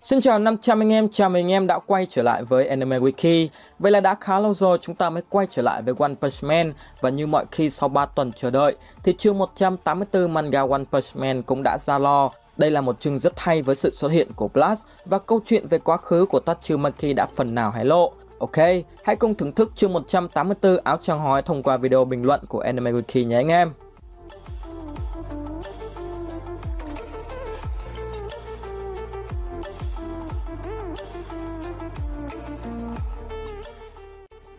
Xin chào 500 anh em, chào mừng anh em đã quay trở lại với Anime Wiki. Vậy là đã khá lâu rồi chúng ta mới quay trở lại với One Punch Man. Và như mọi khi sau 3 tuần chờ đợi thì chương 184 manga One Punch Man cũng đã ra lò. Đây là một chương rất hay với sự xuất hiện của Blast và câu chuyện về quá khứ của Tatsumaki đã phần nào hé lộ. Ok, hãy cùng thưởng thức chương 184 áo choàng hói thông qua video bình luận của Anime Wiki nhé anh em.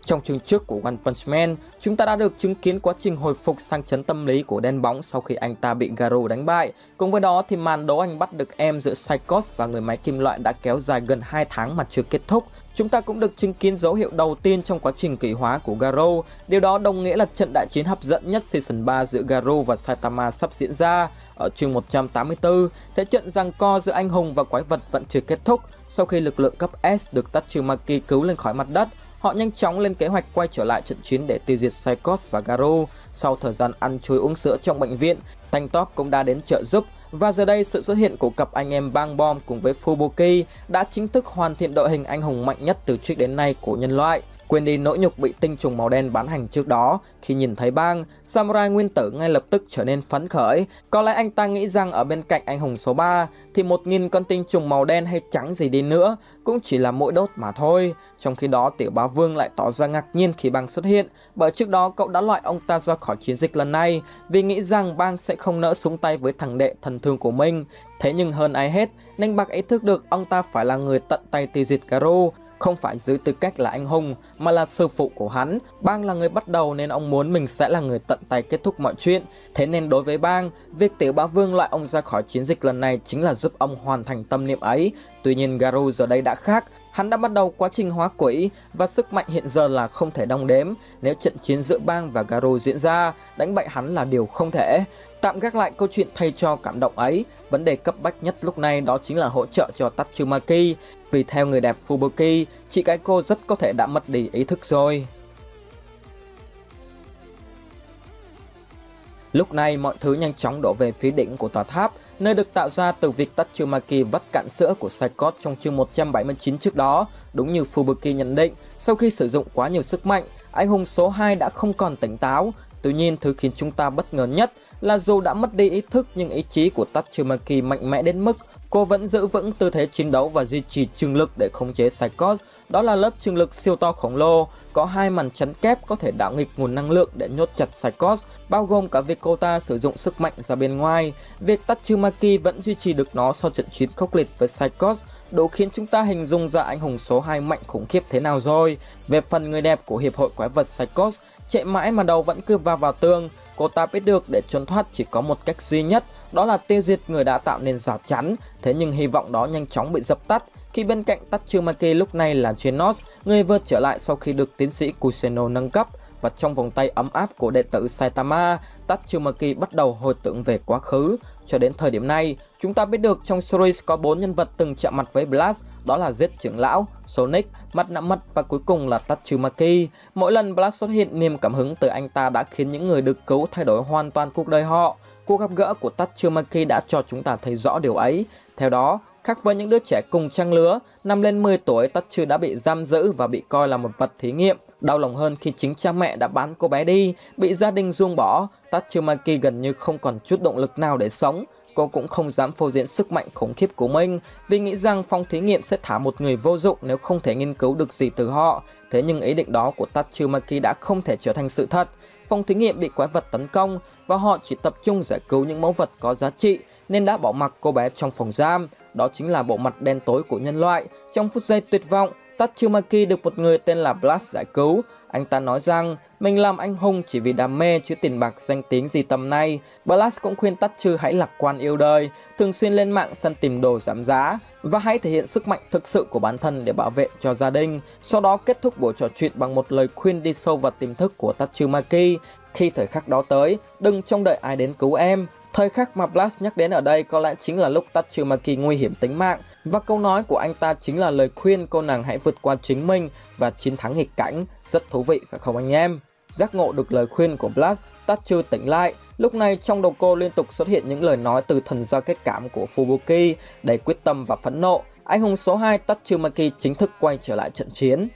Trong chương trước của One Punch Man, chúng ta đã được chứng kiến quá trình hồi phục sang chấn tâm lý của đen bóng sau khi anh ta bị Garou đánh bại. Cùng với đó thì màn đấu anh bắt được em giữa Psychos và người máy kim loại đã kéo dài gần 2 tháng mà chưa kết thúc. Chúng ta cũng được chứng kiến dấu hiệu đầu tiên trong quá trình kỷ hóa của Garou. Điều đó đồng nghĩa là trận đại chiến hấp dẫn nhất Season 3 giữa Garou và Saitama sắp diễn ra. Ở chương 184, thế trận giằng co giữa anh hùng và quái vật vẫn chưa kết thúc. Sau khi lực lượng cấp S được Tatsumaki cứu lên khỏi mặt đất, họ nhanh chóng lên kế hoạch quay trở lại trận chiến để tiêu diệt Psychos và Garou. Sau thời gian ăn chui uống sữa trong bệnh viện, Tank Top cũng đã đến trợ giúp. Và giờ đây sự xuất hiện của cặp anh em Bang Bom cùng với Fubuki đã chính thức hoàn thiện đội hình anh hùng mạnh nhất từ trước đến nay của nhân loại. Quên đi nỗi nhục bị tinh trùng màu đen bán hành trước đó, khi nhìn thấy Bang, Samurai Nguyên Tử ngay lập tức trở nên phấn khởi. Có lẽ anh ta nghĩ rằng ở bên cạnh anh hùng số 3 thì 1000 con tinh trùng màu đen hay trắng gì đi nữa cũng chỉ là mũi đốt mà thôi. Trong khi đó Tiểu Bá Vương lại tỏ ra ngạc nhiên khi Bang xuất hiện, bởi trước đó cậu đã loại ông ta ra khỏi chiến dịch lần này vì nghĩ rằng Bang sẽ không nỡ súng tay với thằng đệ thần thương của mình. Thế nhưng hơn ai hết, Ninh Bạc ý thức được ông ta phải là người tận tay tiêu diệt Garou, không phải dưới tư cách là anh hùng mà là sư phụ của hắn. Bang là người bắt đầu nên ông muốn mình sẽ là người tận tay kết thúc mọi chuyện. Thế nên đối với Bang, việc Tiểu Bá Vương loại ông ra khỏi chiến dịch lần này chính là giúp ông hoàn thành tâm niệm ấy. Tuy nhiên Garou giờ đây đã khác. Hắn đã bắt đầu quá trình hóa quỷ và sức mạnh hiện giờ là không thể đong đếm. Nếu trận chiến giữa Bang và Garou diễn ra, đánh bại hắn là điều không thể. Tạm gác lại câu chuyện thay cho cảm động ấy, vấn đề cấp bách nhất lúc này đó chính là hỗ trợ cho Tatsumaki. Vì theo người đẹp Fubuki, chị gái cô rất có thể đã mất đi ý thức rồi. Lúc này mọi thứ nhanh chóng đổ về phía đỉnh của tòa tháp, nơi được tạo ra từ việc Tatsumaki vắt cạn sữa của Psychos trong chương 179 trước đó. Đúng như Fubuki nhận định, sau khi sử dụng quá nhiều sức mạnh, anh hùng số 2 đã không còn tỉnh táo. Tuy nhiên, thứ khiến chúng ta bất ngờ nhất là dù đã mất đi ý thức nhưng ý chí của Tatsumaki mạnh mẽ đến mức cô vẫn giữ vững tư thế chiến đấu và duy trì trường lực để khống chế Psychos. Đó là lớp trường lực siêu to khổng lồ, có 2 màn chắn kép có thể đảo nghịch nguồn năng lượng để nhốt chặt Psychos, bao gồm cả việc cô ta sử dụng sức mạnh ra bên ngoài. Việc Tatsumaki vẫn duy trì được nó sau trận chiến khốc liệt với Psychos đủ khiến chúng ta hình dung ra anh hùng số 2 mạnh khủng khiếp thế nào rồi. Về phần người đẹp của hiệp hội quái vật Psychos, chạy mãi mà đầu vẫn cứ vào tường. Cô ta biết được để trốn thoát chỉ có một cách duy nhất, đó là tiêu diệt người đã tạo nên rào chắn. Thế nhưng hy vọng đó nhanh chóng bị dập tắt khi bên cạnh Tatsumaki lúc này là Genos, người vượt trở lại sau khi được tiến sĩ Kushino nâng cấp. Và trong vòng tay ấm áp của đệ tử Saitama, Tatsumaki bắt đầu hồi tưởng về quá khứ. Cho đến thời điểm này, chúng ta biết được trong series có 4 nhân vật từng chạm mặt với Blast, đó là Giết trưởng lão, Sonic, Mặt nạ mật và cuối cùng là Tatsumaki. Mỗi lần Blast xuất hiện, niềm cảm hứng từ anh ta đã khiến những người được cứu thay đổi hoàn toàn cuộc đời họ. Cuộc gặp gỡ của Tatsumaki đã cho chúng ta thấy rõ điều ấy. Theo đó, khác với những đứa trẻ cùng trang lứa, năm lên 10 tuổi Tatsu đã bị giam giữ và bị coi là một vật thí nghiệm. Đau lòng hơn khi chính cha mẹ đã bán cô bé đi, bị gia đình ruông bỏ, Tatsumaki gần như không còn chút động lực nào để sống. Cô cũng không dám phô diễn sức mạnh khủng khiếp của mình vì nghĩ rằng phòng thí nghiệm sẽ thả một người vô dụng nếu không thể nghiên cứu được gì từ họ. Thế nhưng ý định đó của Tatsumaki đã không thể trở thành sự thật. Phòng thí nghiệm bị quái vật tấn công và họ chỉ tập trung giải cứu những mẫu vật có giá trị nên đã bỏ mặc cô bé trong phòng giam. Đó chính là bộ mặt đen tối của nhân loại. Trong phút giây tuyệt vọng, Tatsumaki được một người tên là Blast giải cứu. Anh ta nói rằng mình làm anh hùng chỉ vì đam mê chứ tiền bạc danh tiếng gì tầm này. Blast cũng khuyên Tatsu hãy lạc quan yêu đời, thường xuyên lên mạng săn tìm đồ giảm giá và hãy thể hiện sức mạnh thực sự của bản thân để bảo vệ cho gia đình. Sau đó kết thúc buổi trò chuyện bằng một lời khuyên đi sâu vào tiềm thức của Tatsumaki. Khi thời khắc đó tới, đừng trông đợi ai đến cứu em. Thời khắc mà Blast nhắc đến ở đây có lẽ chính là lúc Tatsumaki nguy hiểm tính mạng, và câu nói của anh ta chính là lời khuyên cô nàng hãy vượt qua chính mình và chiến thắng nghịch cảnh. Rất thú vị phải không anh em? Giác ngộ được lời khuyên của Blast, Tatsu tỉnh lại. Lúc này trong đầu cô liên tục xuất hiện những lời nói từ thần giao cách cảm của Fubuki, đầy quyết tâm và phẫn nộ. anh hùng số 2 Tatsumaki chính thức quay trở lại trận chiến.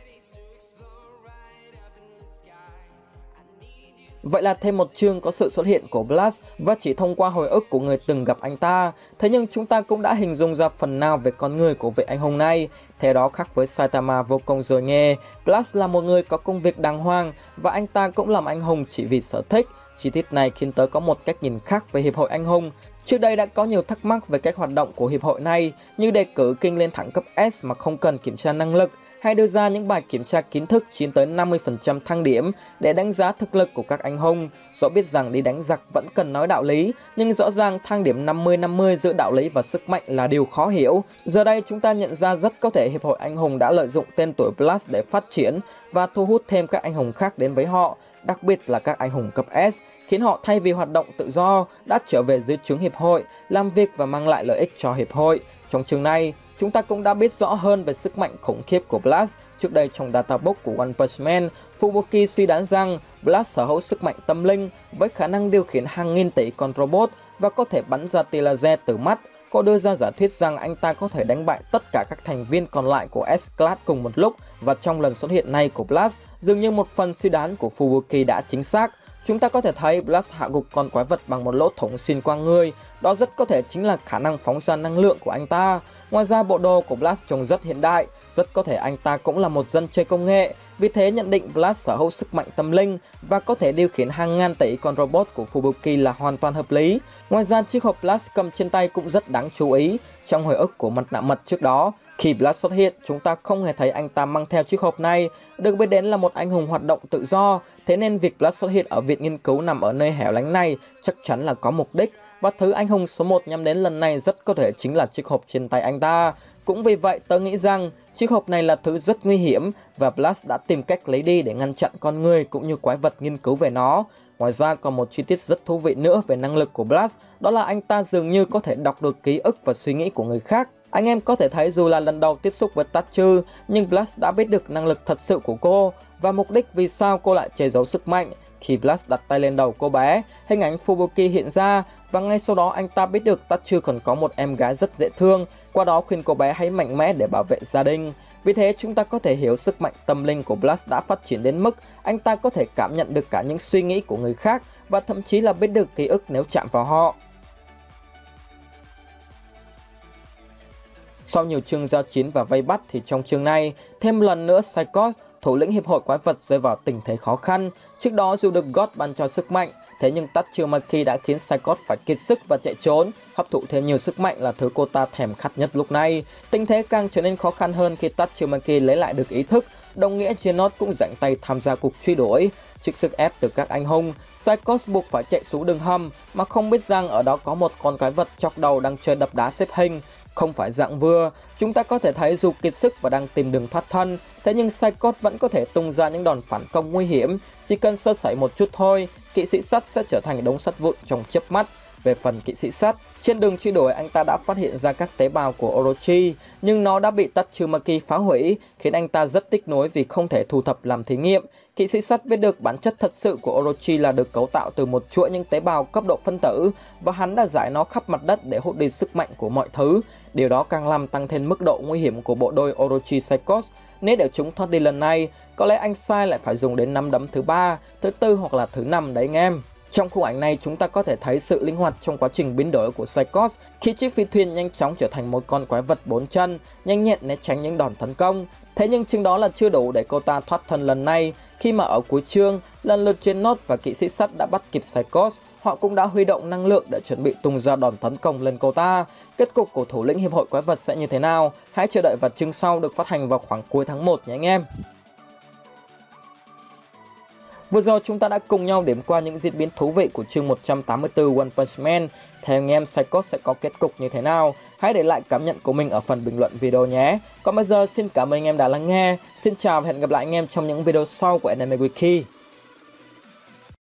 Vậy là thêm một chương có sự xuất hiện của Blast và chỉ thông qua hồi ức của người từng gặp anh ta. Thế nhưng chúng ta cũng đã hình dung ra phần nào về con người của vị anh hùng này. Theo đó, khác với Saitama vô công rồi nghe, Blast là một người có công việc đàng hoàng và anh ta cũng làm anh hùng chỉ vì sở thích. Chi tiết này khiến tớ có một cách nhìn khác về Hiệp hội Anh hùng. Trước đây đã có nhiều thắc mắc về cách hoạt động của hiệp hội này, như đề cử King lên thẳng cấp S mà không cần kiểm tra năng lực, hay đưa ra những bài kiểm tra kiến thức chiếm tới 50% thang điểm để đánh giá thực lực của các anh hùng. Dẫu biết rằng đi đánh giặc vẫn cần nói đạo lý, nhưng rõ ràng thang điểm 50-50 giữa đạo lý và sức mạnh là điều khó hiểu. Giờ đây chúng ta nhận ra rất có thể Hiệp hội Anh hùng đã lợi dụng tên tuổi Blast để phát triển và thu hút thêm các anh hùng khác đến với họ, đặc biệt là các anh hùng cấp S, khiến họ thay vì hoạt động tự do đã trở về dưới trướng hiệp hội, làm việc và mang lại lợi ích cho hiệp hội. Trong chương này, chúng ta cũng đã biết rõ hơn về sức mạnh khủng khiếp của Blast. Trước đây trong databook của One Punch Man, Fubuki suy đoán rằng Blast sở hữu sức mạnh tâm linh với khả năng điều khiển hàng nghìn tỷ con robot và có thể bắn ra tia laser từ mắt. Cô đưa ra giả thuyết rằng anh ta có thể đánh bại tất cả các thành viên còn lại của S-Class cùng một lúc, và trong lần xuất hiện này của Blast, dường như một phần suy đoán của Fubuki đã chính xác. Chúng ta có thể thấy Blast hạ gục con quái vật bằng một lỗ thủng xuyên qua người, đó rất có thể chính là khả năng phóng ra năng lượng của anh ta. Ngoài ra, bộ đồ của Blast trông rất hiện đại, rất có thể anh ta cũng là một dân chơi công nghệ. Vì thế nhận định Blast sở hữu sức mạnh tâm linh và có thể điều khiển hàng ngàn tỷ con robot của Fubuki là hoàn toàn hợp lý. Ngoài ra, chiếc hộp Blast cầm trên tay cũng rất đáng chú ý. Trong hồi ức của mặt nạ mật trước đó, khi Blast xuất hiện, chúng ta không hề thấy anh ta mang theo chiếc hộp này. Được biết đến là một anh hùng hoạt động tự do, thế nên việc Blast xuất hiện ở viện nghiên cứu nằm ở nơi hẻo lánh này chắc chắn là có mục đích. Và thứ anh hùng số 1 nhắm đến lần này rất có thể chính là chiếc hộp trên tay anh ta. Cũng vì vậy, tớ nghĩ rằng chiếc hộp này là thứ rất nguy hiểm và Blast đã tìm cách lấy đi để ngăn chặn con người cũng như quái vật nghiên cứu về nó. Ngoài ra, còn một chi tiết rất thú vị nữa về năng lực của Blast, đó là anh ta dường như có thể đọc được ký ức và suy nghĩ của người khác. Anh em có thể thấy dù là lần đầu tiếp xúc với Tatsu, nhưng Blast đã biết được năng lực thật sự của cô và mục đích vì sao cô lại che giấu sức mạnh. Khi Blast đặt tay lên đầu cô bé, hình ảnh Fubuki hiện ra và ngay sau đó anh ta biết được Tatsu còn có một em gái rất dễ thương, qua đó khuyên cô bé hãy mạnh mẽ để bảo vệ gia đình. Vì thế chúng ta có thể hiểu sức mạnh tâm linh của Blast đã phát triển đến mức anh ta có thể cảm nhận được cả những suy nghĩ của người khác và thậm chí là biết được ký ức nếu chạm vào họ. Sau nhiều chương giao chiến và vây bắt thì trong chương này, thêm lần nữa Psychos, thủ lĩnh hiệp hội quái vật rơi vào tình thế khó khăn. Trước đó dù được God ban cho sức mạnh, thế nhưng Tatsumaki đã khiến Psychos phải kiệt sức và chạy trốn. Hấp thụ thêm nhiều sức mạnh là thứ cô ta thèm khát nhất lúc này. Tình thế càng trở nên khó khăn hơn khi Tatsumaki lấy lại được ý thức, đồng nghĩa Genos cũng rảnh tay tham gia cuộc truy đuổi. Trước sức ép từ các anh hùng, Psychos buộc phải chạy xuống đường hầm mà không biết rằng ở đó có một con quái vật chọc đầu đang chơi đập đá xếp hình. Không phải dạng vừa, chúng ta có thể thấy dù kiệt sức và đang tìm đường thoát thân, thế nhưng Psychos vẫn có thể tung ra những đòn phản công nguy hiểm. Chỉ cần sơ sẩy một chút thôi, kỵ sĩ sắt sẽ trở thành đống sắt vụn trong chớp mắt. Về phần kỵ sĩ sắt, trên đường truy đuổi anh ta đã phát hiện ra các tế bào của Orochi, nhưng nó đã bị Tatsumaki phá hủy, khiến anh ta rất tiếc nuối vì không thể thu thập làm thí nghiệm. Kỵ sĩ sắt biết được bản chất thật sự của Orochi là được cấu tạo từ một chuỗi những tế bào cấp độ phân tử, và hắn đã rải nó khắp mặt đất để hút đi sức mạnh của mọi thứ. Điều đó càng làm tăng thêm mức độ nguy hiểm của bộ đôi Orochi Psychos. Nếu để chúng thoát đi lần này, có lẽ anh Sai lại phải dùng đến nắm đấm thứ 3, thứ 4 hoặc là thứ 5 đấy anh em. Trong khung ảnh này, chúng ta có thể thấy sự linh hoạt trong quá trình biến đổi của Psychos khi chiếc phi thuyền nhanh chóng trở thành một con quái vật 4 chân, nhanh nhẹn né tránh những đòn tấn công. Thế nhưng chừng đó là chưa đủ để cô ta thoát thân lần này, khi mà ở cuối chương, lần lượt Genos và kỵ sĩ sắt đã bắt kịp Psychos. Họ cũng đã huy động năng lượng để chuẩn bị tung ra đòn tấn công lên cô ta. Kết cục của thủ lĩnh hiệp hội quái vật sẽ như thế nào? Hãy chờ đợi vào chương sau được phát hành vào khoảng cuối tháng 1 nhé anh em. Vừa rồi chúng ta đã cùng nhau điểm qua những diễn biến thú vị của chương 184 One Punch Man. Theo anh em, Psychos sẽ có kết cục như thế nào? Hãy để lại cảm nhận của mình ở phần bình luận video nhé. Còn bây giờ xin cảm ơn anh em đã lắng nghe. Xin chào và hẹn gặp lại anh em trong những video sau của Anime Wiki.